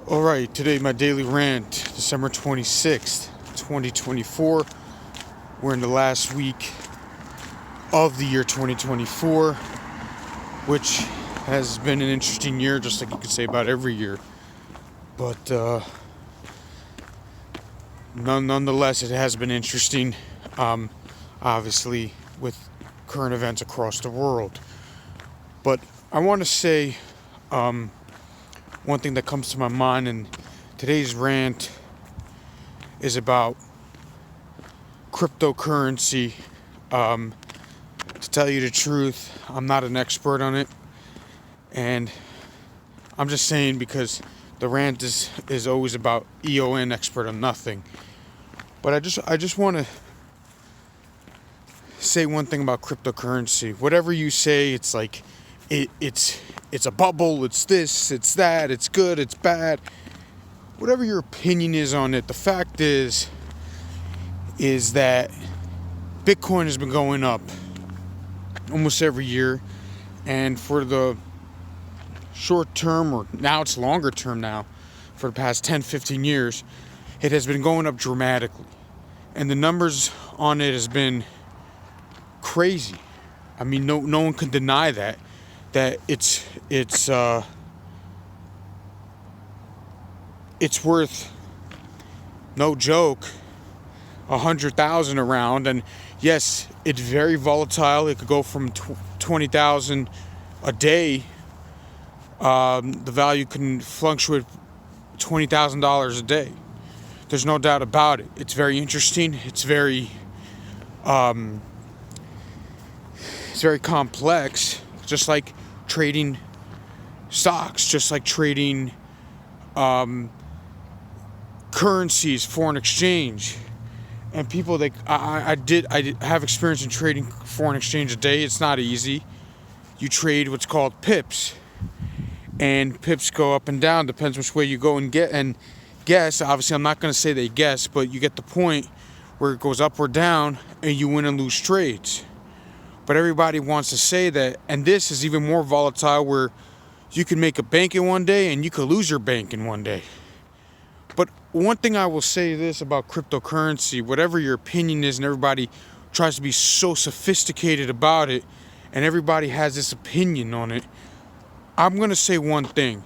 All right, today my daily rant, December 26th, 2024. We're in the last week of the year 2024, which has been an interesting year, just like you could say about every year. But nonetheless, it has been interesting, obviously, with current events across the world. But I want to say one thing that comes to my mind, and today's rant is about cryptocurrency. To tell you the truth, I'm not an expert on it, and I'm just saying because the rant is always about EON, expert on nothing. But I just want to say one thing about cryptocurrency. Whatever you say, it's like it's a bubble, it's this, it's that, it's good, it's bad. Whatever your opinion is on it, the fact is that Bitcoin has been going up almost every year, and for the short term, or now it's longer term now, for the past 10-15 years, it has been going up dramatically, and the numbers on it has been crazy. I mean, no one can deny that it's worth, no joke, 100,000 around. And yes, it's very volatile. It could go from 20,000 a day. The value can fluctuate $20,000 a day. There's no doubt about it. It's very interesting. It's very complex, just like trading stocks, just like trading currencies, foreign exchange. And people that I have experience in trading foreign exchange a day. It's not easy. You trade what's called pips, and pips go up and down, depends which way you go and guess. Obviously, I'm not going to say they guess, but you get the point where it goes up or down, and you win and lose trades. But everybody wants to say that, and this is even more volatile, where you can make a bank in one day and you could lose your bank in one day. But one thing I will say this about cryptocurrency, whatever your opinion is, and everybody tries to be so sophisticated about it, and everybody has this opinion on it, I'm going to say one thing.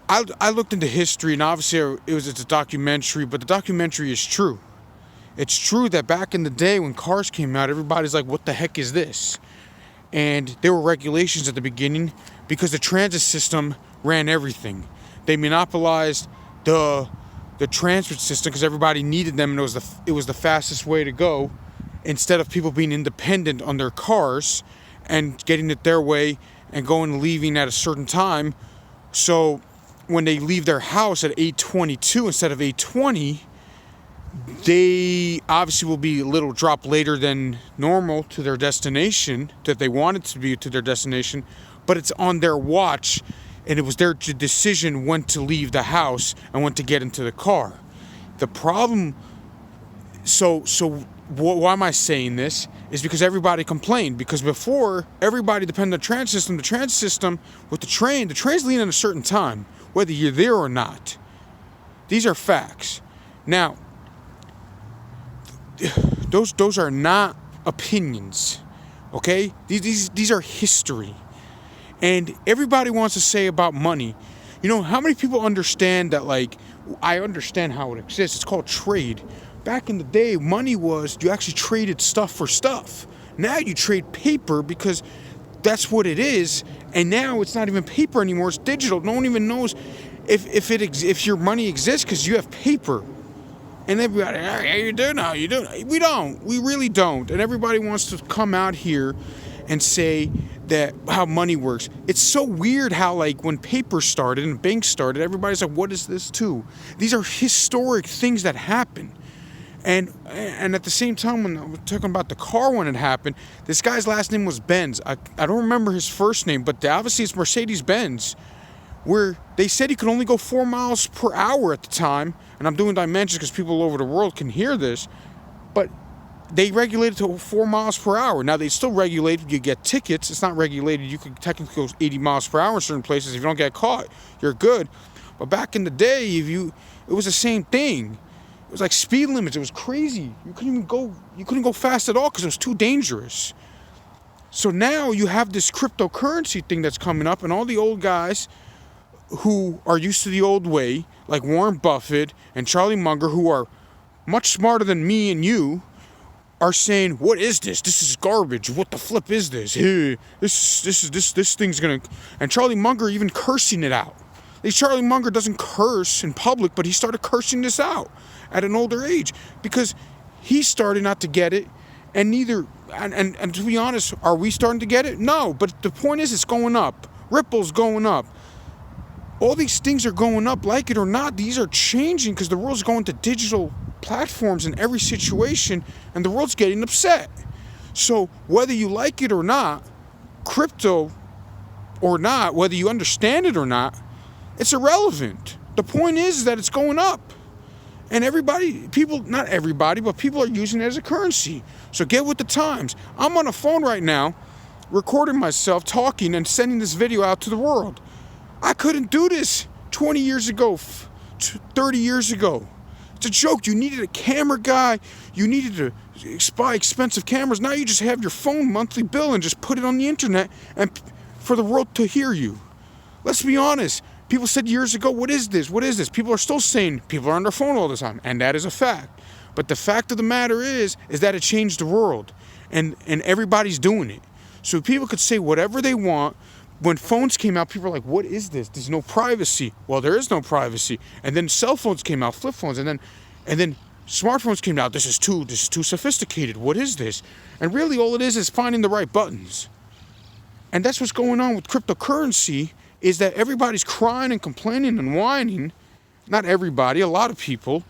I looked into history, and obviously it's a documentary, but the documentary is true. It's true that back in the day when cars came out, everybody's like, what the heck is this? And there were regulations at the beginning because the transit system ran everything. They monopolized the transit system because everybody needed them, and it was the fastest way to go, instead of people being independent on their cars and getting it their way and going and leaving at a certain time. So when they leave their house at 8:22 instead of 8:20, they obviously will be a little drop later than normal to their destination, that they wanted to be to their destination, but it's on their watch, and it was their decision when to leave the house and when to get into the car. The problem, why am I saying this? Is because everybody complained, because before, everybody depended on the transit system. The transit system with the train's leaving at a certain time, whether you're there or not. These are facts. Now, those are not opinions, okay? These are history. And everybody wants to say about money. You know, how many people understand that, like, I understand how it exists. It's called trade. Back in the day, money was, you actually traded stuff for stuff. Now you trade paper because that's what it is. And now it's not even paper anymore. It's digital. No one even knows if your money exists because you have paper. And everybody, hey, you do now, you do. We don't. We really don't. And everybody wants to come out here and say that how money works. It's so weird how, like, when paper started and banks started, everybody's like, what is this too? These are historic things that happen. And at the same time, when I was talking about the car when it happened, this guy's last name was Benz. I don't remember his first name, but obviously it's Mercedes-Benz, where they said he could only go 4 miles per hour at the time. And I'm doing dimensions because people all over the world can hear this. But they regulated to 4 miles per hour. Now, they still regulate, you get tickets. It's not regulated. You could technically go 80 miles per hour in certain places. If you don't get caught, you're good. But back in the day, it was the same thing. It was like speed limits. It was crazy. You couldn't go fast at all because it was too dangerous. So now you have this cryptocurrency thing that's coming up, and all the old guys who are used to the old way, like Warren Buffett and Charlie Munger, who are much smarter than me and you, are saying, "What is this? This is garbage. What the flip is this? This thing's gonna..." And Charlie Munger even cursing it out. Charlie Munger doesn't curse in public, but he started cursing this out at an older age because he started not to get it, and to be honest, are we starting to get it? No, but the point is, it's going up. Ripple's going up. All these things are going up, like it or not. These are changing because the world's going to digital platforms in every situation, and the world's getting upset. So whether you like it or not, crypto or not, whether you understand it or not, it's irrelevant. The point is that it's going up. And not everybody, but people are using it as a currency. So get with the times. I'm on a phone right now, recording myself talking and sending this video out to the world. I couldn't do this 20 years ago, 30 years ago. It's a joke. You needed a camera guy. You needed to buy expensive cameras. Now you just have your phone monthly bill and just put it on the internet and for the world to hear you. Let's be honest. People said years ago, what is this? What is this? People are still saying people are on their phone all the time. And that is a fact. But the fact of the matter is that it changed the world. And everybody's doing it. So people could say whatever they want. When phones came out, people were like, what is this? There's no privacy. Well, there is no privacy. And then cell phones came out, flip phones. And then smartphones came out. This is too sophisticated. What is this? And really all it is finding the right buttons. And that's what's going on with cryptocurrency, is that everybody's crying and complaining and whining. Not everybody, a lot of people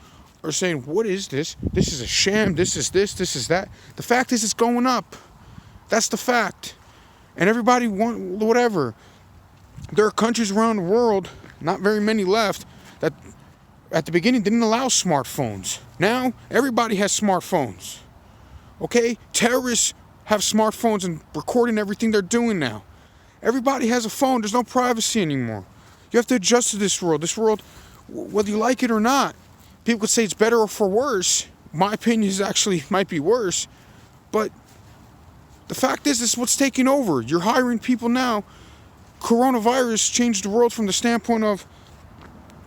are saying, what is this? This is a sham, this is that. The fact is it's going up. That's the fact. And everybody whatever. There are countries around the world, not very many left, that at the beginning didn't allow smartphones. Now, everybody has smartphones. Okay? Terrorists have smartphones and recording everything they're doing now. Everybody has a phone. There's no privacy anymore. You have to adjust to this world. This world, whether you like it or not, people could say it's better or for worse. My opinion is actually might be worse. But the fact is, this is what's taking over. You're hiring people now. Coronavirus changed the world from the standpoint of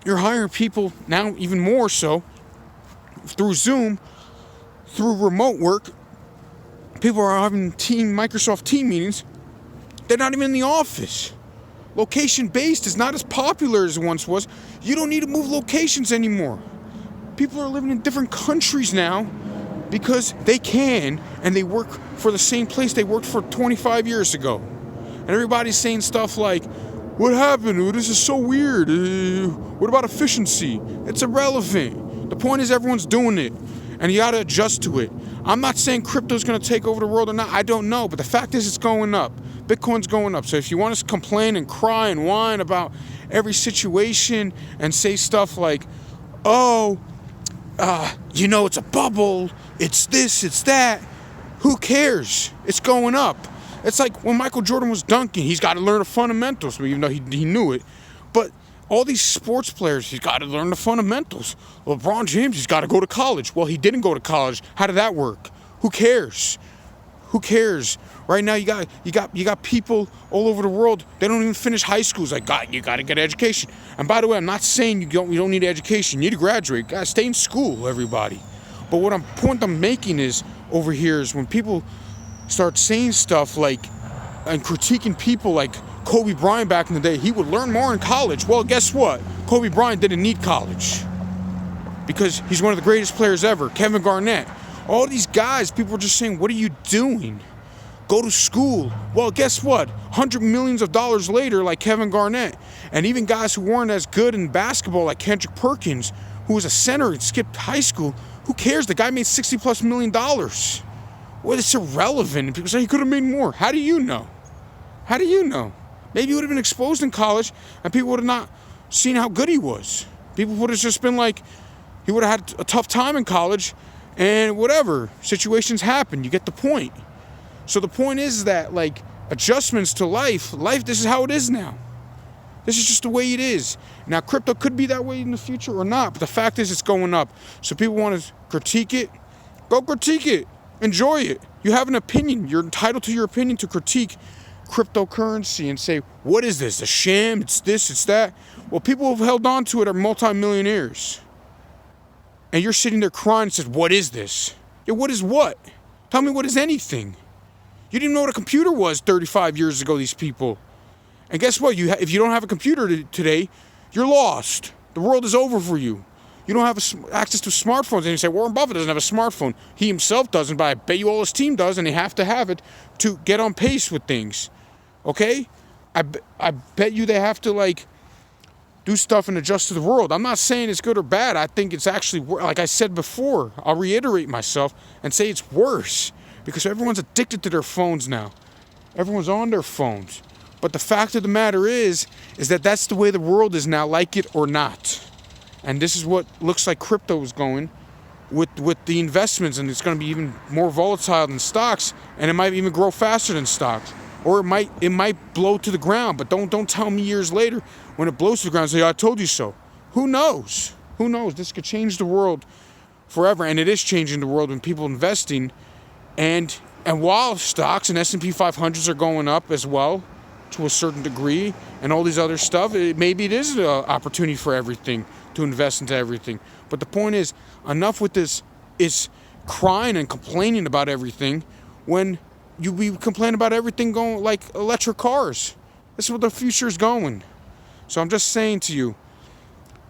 you're hiring people now even more so through Zoom, through remote work. People are having Microsoft Team meetings. They're not even in the office. Location-based is not as popular as it once was. You don't need to move locations anymore. People are living in different countries now because they can, and they work for the same place they worked for 25 years ago. And everybody's saying stuff like, what happened? Oh, this is so weird. What about efficiency? It's irrelevant. The point is everyone's doing it, and you got to adjust to it. I'm not saying crypto's going to take over the world or not. I don't know, but the fact is it's going up. Bitcoin's going up. So if you want to complain and cry and whine about every situation and say stuff like, it's a bubble, it's this, it's that, who cares? It's going up. It's like when Michael Jordan was dunking, he's got to learn the fundamentals, even though he knew it. But all these sports players, he's got to learn the fundamentals. LeBron James, he's got to go to college. Well, he didn't go to college. How did that work? Who cares? Who cares? Right now, you got people all over the world. They don't even finish high schools. Like, God, you got to get an education. And by the way, I'm not saying you don't need education. You need to graduate. Guys, stay in school, everybody. But point I'm making is over here is when people start saying stuff like and critiquing people like Kobe Bryant back in the day, he would learn more in college. Well, guess what? Kobe Bryant didn't need college because he's one of the greatest players ever. Kevin Garnett. All these guys, people were just saying, what are you doing? Go to school. Well, guess what? $100 million later, like Kevin Garnett, and even guys who weren't as good in basketball, like Kendrick Perkins, who was a center and skipped high school. Who cares? The guy made $60+ million. Well, it's irrelevant. And people say he could have made more. How do you know? How do you know? Maybe he would have been exposed in college, and people would have not seen how good he was. People would have just been like, he would have had a tough time in college, and whatever. Situations happen. You get the point. So the point is that, like, adjustments to life, this is how it is now. This is just the way it is. Now, crypto could be that way in the future or not, but the fact is it's going up. So people want to critique it. Go critique it. Enjoy it. You have an opinion. You're entitled to your opinion to critique cryptocurrency and say, what is this? A sham? It's this, it's that. Well, people who have held on to it are multimillionaires. And you're sitting there crying and says, what is this? Yeah, what is what? Tell me what is anything. You didn't know what a computer was 35 years ago, these people. And guess what? If you don't have a computer today, you're lost. The world is over for you. You don't have access to smartphones. And you say, Warren Buffett doesn't have a smartphone. He himself doesn't, but I bet you all his team does, and they have to have it to get on pace with things. Okay? I bet you they have to, like, do stuff and adjust to the world. I'm not saying it's good or bad. I think it's actually, like I said before, I'll reiterate myself and say it's worse because everyone's addicted to their phones now. Everyone's on their phones. But the fact of the matter is that that's the way the world is now, like it or not. And this is what looks like crypto is going with the investments, and it's going to be even more volatile than stocks, and it might even grow faster than stocks. Or it might blow to the ground, but don't tell me years later when it blows to the ground, say, I told you so. Who knows? Who knows? This could change the world forever, and it is changing the world when people investing. And while stocks and S&P 500s are going up as well to a certain degree, and all these other stuff, maybe it is an opportunity for everything to invest into everything. But the point is, enough with this is crying and complaining about everything when we complain about everything going like electric cars. This is where the future is going. So I'm just saying to you,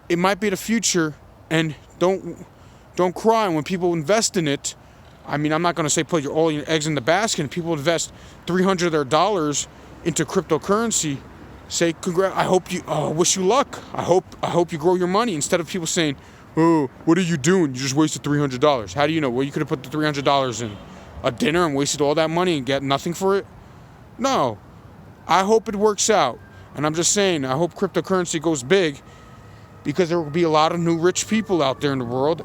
it might be the future, and don't cry when people invest in it. I mean, I'm not going to say put all your eggs in the basket. And people invest $300 of their dollars into cryptocurrency. Say, I wish you luck. I hope you grow your money. Instead of people saying, oh, what are you doing? You just wasted $300. How do you know? Well, you could have put the $300 in a dinner and wasted all that money and get nothing for it. No. I hope it works out. And I'm just saying, I hope cryptocurrency goes big because there will be a lot of new rich people out there in the world.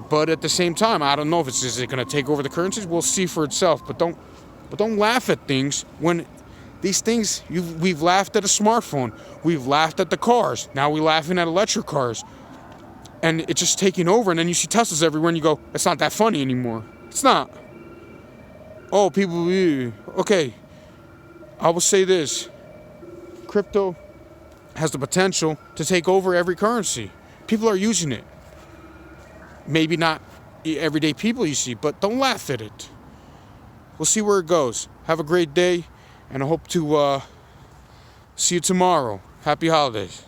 But at the same time, I don't know if is it going to take over the currencies? We'll see for itself. But don't laugh at things when these things, we've laughed at a smartphone. We've laughed at the cars. Now we're laughing at electric cars. And it's just taking over. And then you see Teslas everywhere and you go, it's not that funny anymore. It's not. Oh, people, okay. I will say this. Crypto has the potential to take over every currency. People are using it. Maybe not everyday people you see, but don't laugh at it. We'll see where it goes. Have a great day, and I hope to see you tomorrow. Happy holidays.